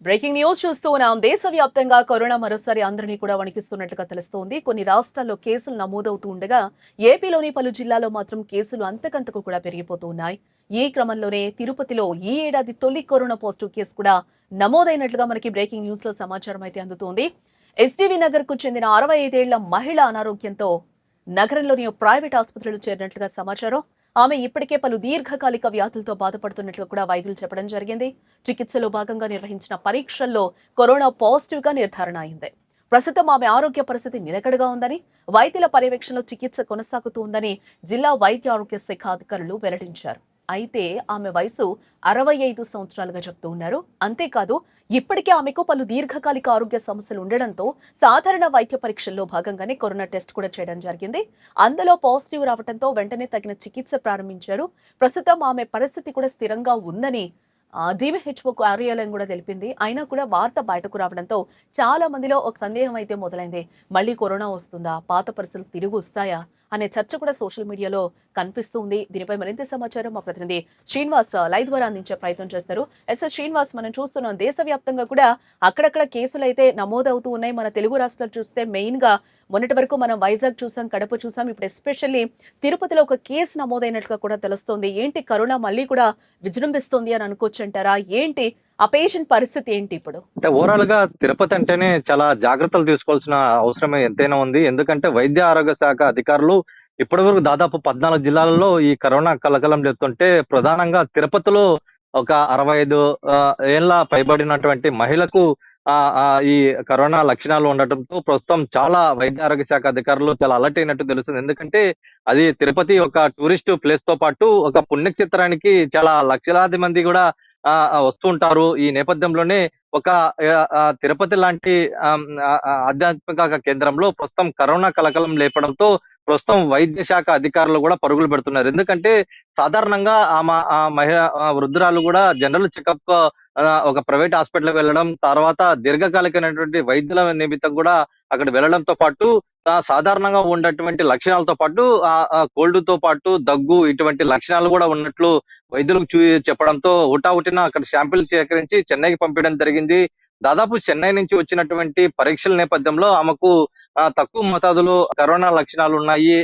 Breaking news చూస్తూ ఉన్నాం. దేశవ్యాప్తంగా కరోనా మరోసారి అందరినీ కూడా వణికిస్తున్నట్లుగా తెలుస్తోంది. కొన్ని రాష్ట్రాల్లో కేసులు నమోదవుతూ ఉండగా ఏపీలోని పలు జిల్లాల్లో మాత్రం కేసులు అంతకంతకు కూడా పెరిగిపోతూ ఉన్నాయి. ఈ క్రమంలోనే తిరుపతిలో ఈ ఏడాది తొలి కరోనా పాజిటివ్ కేసు కూడా నమోదైనట్లుగా మనకి బ్రేకింగ్ న్యూస్ లో సమాచారం అయితే అందుతోంది. ఎస్టీవీ నగర్ కు చెందిన 65 ఏళ్ల మహిళ అనారోగ్యంతో నగరంలోని ప్రైవేట్ ఆసుపత్రిలో చేరినట్లుగా సమాచారం. ఆమె ఇప్పటికే పలు దీర్ఘకాలిక వ్యాధులతో బాధపడుతున్నట్లు కూడా వైద్యులు చెప్పడం జరిగింది. చికిత్సలో భాగంగా నిర్వహించిన పరీక్షల్లో కరోనా పాజిటివ్ గా నిర్ధారణ అయింది. ప్రస్తుతం ఆమె ఆరోగ్య పరిస్థితి నిలకడగా ఉందని, వైద్యుల పర్యవేక్షణలో చికిత్స కొనసాగుతుందని జిల్లా వైద్య ఆరోగ్య శాఖ అధికారులు వెల్లడించారు. అయితే ఆమె వయసు 65 సంవత్సరాలుగా చెప్తూ ఉన్నారు. అంతేకాదు ఇప్పటికే ఆమెకు పలు దీర్ఘకాలిక ఆరోగ్య సమస్యలు ఉండడంతో సాధారణ వైద్య పరీక్షల్లో భాగంగానే కరోనా టెస్ట్ కూడా చేయడం జరిగింది. అందులో పాజిటివ్ రావడంతో వెంటనే తగిన చికిత్స ప్రారంభించారు. ప్రస్తుతం ఆమె పరిస్థితి కూడా స్థిరంగా ఉందని DVHO కార్యాలయం కూడా తెలిపింది. అయినా కూడా వార్త బయటకు రావడంతో చాలా మందిలో ఒక సందేహం అయితే మొదలైంది. మళ్ళీ కరోనా వస్తుందా, పాత పరిస్థితులు తిరిగి వస్తాయా అనే చర్చ కూడా సోషల్ మీడియాలో కనిపిస్తుంది. దీనిపై మరింత సమాచారం మా ప్రతినిధి శ్రీనివాస్ లైవ్ ద్వారా అందించే ప్రయత్నం చేస్తారు. శ్రీనివాస్, మనం చూస్తున్నాం దేశవ్యాప్తంగా కూడా అక్కడక్కడ కేసులు అయితే నమోదవుతూ ఉన్నాయి. మన తెలుగు రాష్ట్రాలు చూస్తే మెయిన్ గా మొన్నటి వరకు మనం వైజాగ్ చూసాం, కడప చూసాం. ఇప్పుడు ఎస్పెషల్లీ తిరుపతిలో ఒక కేసు నమోదైనట్లుగా కూడా తెలుస్తోంది. ఏంటి కరోనా మళ్ళీ కూడా విజృంభిస్తుంది అని అనుకోవచ్చు అంటారా? ఏంటి ఆ పేషెంట్ పరిస్థితి ఏంటి ఇప్పుడు? అంటే ఓవరాల్ గా తిరుపతి అంటేనే చాలా జాగ్రత్తలు తీసుకోవాల్సిన అవసరం ఎంతైనా ఉంది. ఎందుకంటే వైద్య ఆరోగ్య శాఖ అధికారులు ఇప్పటి వరకు దాదాపు 14 జిల్లాలలో ఈ కరోనా కలకలం చెప్తుంటే ప్రధానంగా తిరుపతిలో ఒక 65 ఏళ్ల పైబడినటువంటి మహిళకు ఈ కరోనా లక్షణాలు ఉండటంతో ప్రస్తుతం చాలా వైద్య ఆరోగ్య శాఖ అధికారులు చాలా అలర్ట్ అయినట్టు తెలుస్తుంది. ఎందుకంటే అది తిరుపతి ఒక టూరిస్ట్ ప్లేస్ తో పాటు ఒక పుణ్యక్షేత్రానికి చాలా లక్షలాది మంది కూడా వస్తుంటారు. ఈ నేపథ్యంలోనే ఒక తిరుపతి లాంటి ఆధ్యాత్మిక కేంద్రంలో ప్రస్తుతం కరోనా కలకలం లేపడంతో ప్రస్తుతం వైద్య శాఖ అధికారులు కూడా పరుగులు పెడుతున్నారు. ఎందుకంటే సాధారణంగా మహిళ వృద్ధురాలు కూడా జనరల్ చెకప్ ఒక ప్రైవేట్ హాస్పిటల్ వెళ్ళడం, తర్వాత దీర్ఘకాలికమైనటువంటి వైద్యుల నిమిత్తం కూడా అక్కడ వెళ్ళడంతో పాటు సాధారణంగా ఉన్నటువంటి లక్షణాలతో పాటు కోల్డ్ తో పాటు దగ్గు ఇటువంటి లక్షణాలు కూడా ఉన్నట్లు వైద్యులకు చెప్పడంతో హుటాహుటిన అక్కడ శాంపిల్ సేకరించి చెన్నైకి పంపించడం జరిగింది. దాదాపు చెన్నై నుంచి వచ్చినటువంటి పరీక్షల నేపథ్యంలో ఆమెకు తక్కువ మోతాదులో కరోనా లక్షణాలు ఉన్నాయి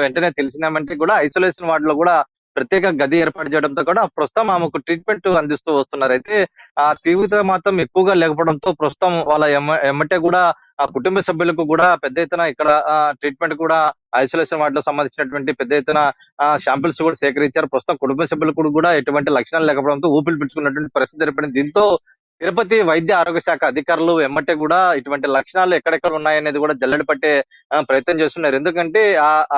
వెంటనే తెలిసినామంటే కూడా ఐసోలేషన్ వార్డ్ లో కూడా ప్రత్యేక గది ఏర్పాటు చేయడంతో కూడా ప్రస్తుతం ఆమెకు ట్రీట్మెంట్ అందిస్తూ వస్తున్నారు. అయితే ఆ తీవ్రత మాత్రం ఎక్కువగా లేకపోవడంతో ప్రస్తుతం వాళ్ళ ఎమ్మటే కూడా ఆ కుటుంబ సభ్యులకు కూడా పెద్ద ఎత్తున ఇక్కడ ట్రీట్మెంట్ కూడా ఐసోలేషన్ వార్డ్ లో సంబంధించినటువంటి పెద్ద ఎత్తున శాంపిల్స్ కూడా సేకరించారు. ప్రస్తుతం కుటుంబ సభ్యులకు కూడా ఎటువంటి లక్షణాలు లేకపోవడంతో ఊపిరి పీల్చుకున్నటువంటి పరిస్థితి ఏర్పడింది. దీంతో తిరుపతి వైద్య ఆరోగ్య శాఖ అధికారులు ఎమ్మటే కూడా ఇటువంటి లక్షణాలు ఎక్కడెక్కడ ఉన్నాయనేది కూడా జల్లెడ పట్టే ప్రయత్నం చేస్తున్నారు. ఎందుకంటే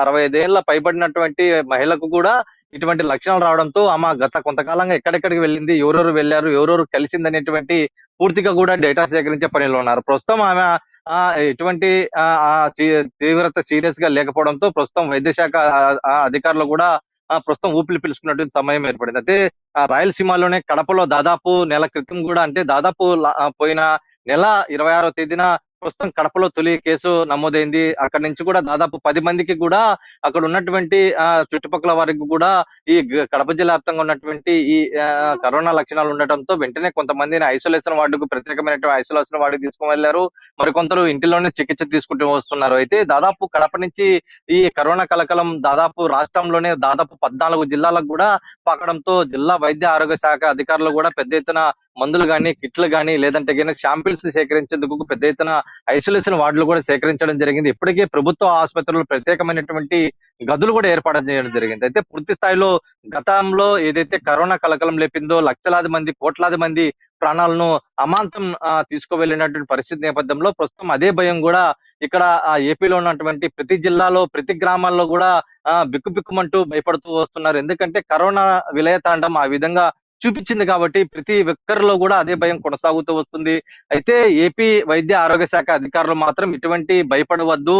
65 ఏళ్ల పైబడినటువంటి మహిళకు కూడా ఇటువంటి లక్షణాలు రావడంతో ఆమె గత కొంతకాలంగా ఎక్కడెక్కడికి వెళ్ళింది, ఎవరెవరు వెళ్ళారు, ఎవరెవరు కలిసిందనేటువంటి పూర్తిగా కూడా డేటా సేకరించే పనిలో ఉన్నారు. ప్రస్తుతం ఆమె ఎటువంటి తీవ్రత సీరియస్ గా లేకపోవడంతో ప్రస్తుతం వైద్య శాఖ అధికారులు కూడా ప్రస్తుతం ఊపిరి పీల్చుకున్నటువంటి సమయం ఏర్పడింది. అయితే రాయలసీమలోనే కడపలో దాదాపు నెల క్రితం కూడా అంటే దాదాపు పోయిన నెల 26వ తేదీన ప్రస్తుతం కడపలో తొలి కేసు నమోదైంది. అక్కడి నుంచి కూడా దాదాపు 10 మందికి కూడా అక్కడ ఉన్నటువంటి చుట్టుపక్కల వారికి కూడా ఈ కడప జిల్లా వ్యాప్తంగా ఉన్నటువంటి ఈ కరోనా లక్షణాలు ఉండటంతో వెంటనే కొంతమందిని ఐసోలేషన్ వార్డుకు ప్రత్యేకమైన ఐసోలేషన్ వార్డుకు తీసుకుని వెళ్లారు. మరికొందరు ఇంటిలోనే చికిత్స తీసుకుంటూ వస్తున్నారు. అయితే దాదాపు కడప నుంచి ఈ కరోనా కలకలం దాదాపు రాష్ట్రంలోనే దాదాపు 14 జిల్లాలకు కూడా పాకడంతో జిల్లా వైద్య ఆరోగ్య శాఖ అధికారులు కూడా పెద్ద ఎత్తున మందులు గాని, కిట్లు గాని, లేదంటే శాంపిల్స్ సేకరించేందుకు పెద్ద ఎత్తున ఐసోలేషన్ వార్డులు కూడా సేకరించడం జరిగింది. ఇప్పటికే ప్రభుత్వ ఆసుపత్రులు ప్రత్యేకమైనటువంటి గదులు కూడా ఏర్పాటు చేయడం జరిగింది. అయితే పూర్తి స్థాయిలో గతంలో ఏదైతే కరోనా కలకలం లేపిందో లక్షలాది మంది, కోట్లాది మంది ప్రాణాలను అమాంతం తీసుకువెళ్ళినటువంటి పరిస్థితి నేపథ్యంలో ప్రస్తుతం అదే భయం కూడా ఇక్కడ ఏపీలో ఉన్నటువంటి ప్రతి జిల్లాలో, ప్రతి గ్రామాల్లో కూడా బిక్కుబిక్కుమంటూ భయపడుతూ వస్తున్నారు. ఎందుకంటే కరోనా విలయతాండం ఆ విధంగా చూపించింది కాబట్టి ప్రతి ఒక్కరిలో కూడా అదే భయం కొనసాగుతూ వస్తుంది. అయితే ఏపీ వైద్య ఆరోగ్య శాఖ అధికారులు మాత్రం ఇటువంటి భయపడవద్దు,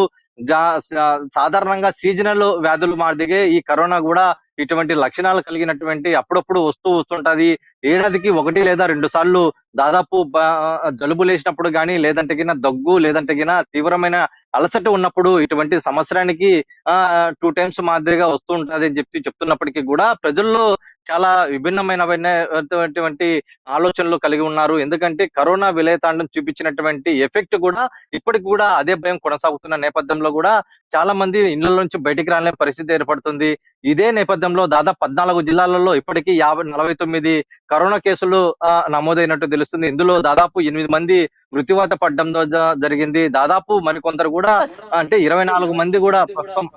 సాధారణంగా సీజనల్ వ్యాధులు మాదిరిగే ఈ కరోనా కూడా ఇటువంటి లక్షణాలు కలిగినటువంటి అప్పుడప్పుడు వస్తుంటది. ఏడాదికి 1 లేదా 2 సార్లు దాదాపు జలుబు లేచినప్పుడు గానీ, లేదంటే దగ్గు, లేదంటే తీవ్రమైన అలసట ఉన్నప్పుడు ఇటువంటి సంవత్సరానికి 2 టైమ్స్ మాదిరిగా వస్తూ ఉంటది అని చెప్తున్నప్పటికీ కూడా ప్రజల్లో చాలా విభిన్నమైనటువంటి ఆలోచనలు కలిగి ఉన్నారు. ఎందుకంటే కరోనా విలయతాండం చూపించినటువంటి ఎఫెక్ట్ కూడా ఇప్పటికి కూడా అదే భయం కొనసాగుతున్న నేపథ్యంలో కూడా చాలా మంది ఇళ్ల నుంచి బయటికి రాలేని పరిస్థితి ఏర్పడుతుంది. ఇదే నేపథ్యంలో దాదాపు 14 జిల్లాలలో ఇప్పటికీ 49 కరోనా కేసులు నమోదైనట్టు తెలుస్తుంది. ఇందులో దాదాపు 8 మంది మృత్యువాత పడడం జరిగింది. దాదాపు మరికొందరు కూడా అంటే 24 మంది కూడా ప్రస్తుతం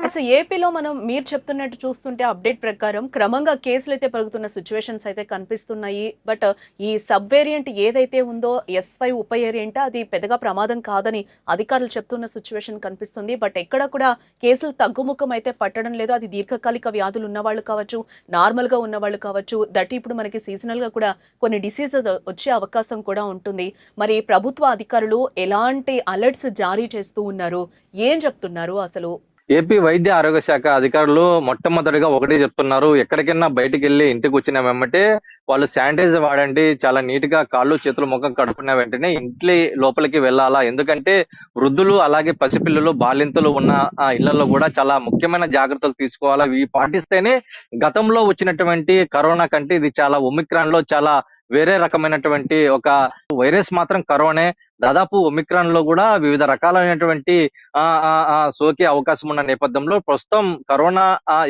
అసలు ఏపీలో మనం మీరు చెప్తున్నట్టు చూస్తుంటే అప్డేట్ ప్రకారం క్రమంగా కేసులు అయితే పెరుగుతున్న సిచ్యువేషన్స్ అయితే కనిపిస్తున్నాయి. బట్ ఈ సబ్ వేరియంట్ ఏదైతే ఉందో S5 ఉప వేరియంట్ అది పెద్దగా ప్రమాదం కాదని అధికారులు చెప్తున్న సిచ్యువేషన్ కనిపిస్తుంది. బట్ ఎక్కడ కూడా కేసులు తగ్గుముఖం అయితే పట్టడం లేదు. అది దీర్ఘకాలిక వ్యాధులు ఉన్నవాళ్ళు కావచ్చు, నార్మల్ గా ఉన్నవాళ్ళు కావచ్చు. దట్ ఇప్పుడు మనకి సీజనల్ గా కూడా కొన్ని డిసీజెస్ వచ్చే అవకాశం కూడా ఉంటుంది. మరి ప్రభుత్వ అధికారులు ఎలాంటి అలర్ట్స్ జారీ చేస్తూ ఉన్నారు, ఏం చెప్తున్నారు అసలు? ఏపీ వైద్య ఆరోగ్య శాఖ అధికారులు మొట్టమొదటిగా ఒకటే చెప్తున్నారు. ఎక్కడికైనా బయటికి వెళ్ళి ఇంటికి వచ్చిన వెంబటే వాళ్ళు శానిటైజర్ వాడండి, చాలా నీట్ గా కాళ్ళు చేతులు ముఖం కడుక్కున్న వెంటనే ఇంటి లోపలికి వెళ్ళాలా. ఎందుకంటే వృద్ధులు అలాగే పసిపిల్లలు బాలింతలు ఉన్న ఇళ్లలో కూడా చాలా ముఖ్యమైన జాగ్రత్తలు తీసుకోవాలా. ఇవి పాటిస్తేనే గతంలో వచ్చినటువంటి కరోనా కంటే ఇది చాలా ఒమిక్రాన్ లో చాలా వేరే రకమైనటువంటి ఒక వైరస్ మాత్రం కరోనే. దాదాపు ఒమిక్రాన్ లో కూడా వివిధ రకాలైనటువంటి సోకే అవకాశం ఉన్న నేపథ్యంలో ప్రస్తుతం కరోనా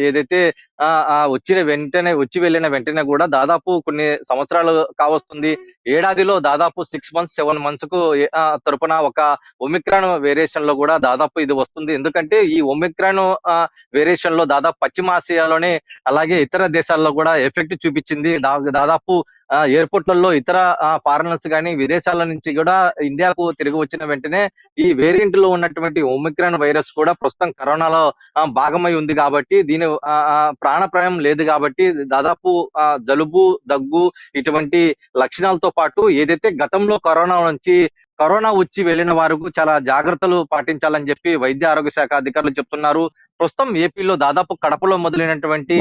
ఏదైతే వచ్చి వెళ్ళిన వెంటనే కూడా దాదాపు కొన్ని సంవత్సరాలు కావస్తుంది. ఏడాదిలో దాదాపు 6 months 7 months కు తరపున ఒక ఒమిక్రాన్ వేరియేషన్ లో కూడా దాదాపు ఇది వస్తుంది. ఎందుకంటే ఈ ఒమిక్రాన్ వేరియేషన్ లో దాదాపు పశ్చిమాసియాలోనే అలాగే ఇతర దేశాల్లో కూడా ఎఫెక్ట్ చూపించింది. దాదాపు ఎయిర్పోర్ట్లలో ఇతర ఫారినర్స్ కానీ విదేశాల నుంచి కూడా ఇండియాకు తిరిగి వచ్చిన వెంటనే ఈ వేరియంట్ లో ఉన్నటువంటి ఒమిక్రాన్ వైరస్ కూడా ప్రస్తుతం కరోనాలో భాగమై ఉంది కాబట్టి దీని ప్రాణప్రాయం లేదు కాబట్టి దాదాపు జలుబు దగ్గు ఇటువంటి లక్షణాలతో పాటు ఏదైతే గతంలో కరోనా వచ్చి వెళ్ళిన వారికి చాలా జాగ్రత్తలు పాటించాలని చెప్పి వైద్య ఆరోగ్య శాఖ అధికారులు చెప్తున్నారు. ప్రస్తుతం ఏపీలో దాదాపు కడపలో మొదలైనటువంటి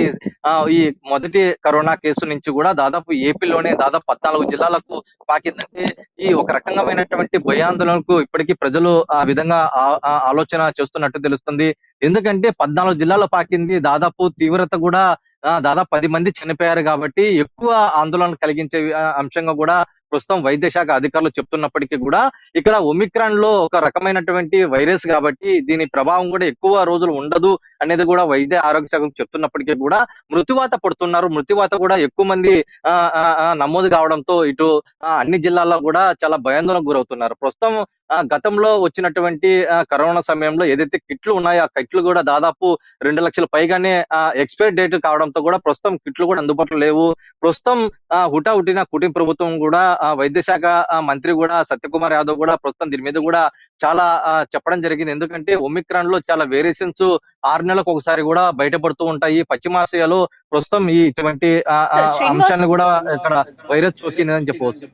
ఈ మొదటి కరోనా కేసు నుంచి కూడా దాదాపు ఏపీలోనే దాదాపు 14 జిల్లాలకు పాకిందంటే ఈ ఒక రకమైనటువంటి భయాందోళనకు ఇప్పటికీ ప్రజలు ఆ విధంగా ఆలోచన చేస్తున్నట్టు తెలుస్తుంది. ఎందుకంటే 14 జిల్లాలో పాకింది, దాదాపు తీవ్రత కూడా దాదాపు 10 మంది చనిపోయారు కాబట్టి ఎక్కువ ఆందోళన కలిగించే అంశంగా కూడా ప్రస్తుతం వైద్య శాఖ అధికారులు చెప్తున్నప్పటికీ కూడా ఇక్కడ ఒమిక్రాన్ లో ఒక రకమైనటువంటి వైరస్ కాబట్టి దీని ప్రభావం కూడా ఎక్కువ రోజులు ఉండదు అనేది కూడా వైద్య ఆరోగ్య శాఖ చెప్తున్నప్పటికీ కూడా మృత్యువాత పడుతున్నారు. మృత్యువాత కూడా ఎక్కువ మంది నమోదు కావడంతో ఇటు అన్ని జిల్లాల్లో కూడా చాలా భయాందోళనకు గురవుతున్నారు. ప్రస్తుతం గతంలో వచ్చినటువంటి కరోనా సమయంలో ఏదైతే కిట్లు ఉన్నాయో ఆ కిట్లు కూడా దాదాపు 2 లక్షల పైగానే ఎక్స్పైర్ డేట్ కావడంతో కూడా ప్రస్తుతం కిట్లు కూడా అందుబాటులో లేవు. ప్రస్తుతం హుటాహుటిన కుటుంబ ప్రభుత్వం కూడా వైద్య శాఖ మంత్రి కూడా సత్యకుమార్ యాదవ్ కూడా ప్రస్తుతం దీని మీద కూడా చాలా చెప్పడం జరిగింది. ఎందుకంటే ఒమిక్రాన్ లో చాలా వేరియేషన్స్ 6 నెలలకు ఒకసారి కూడా బయటపడుతూ ఉంటాయి. పశ్చిమాసియాలో ప్రస్తుతం ఇటువంటి అంశాన్ని కూడా ఇక్కడ వైరస్ సోకిందని చెప్పవచ్చు.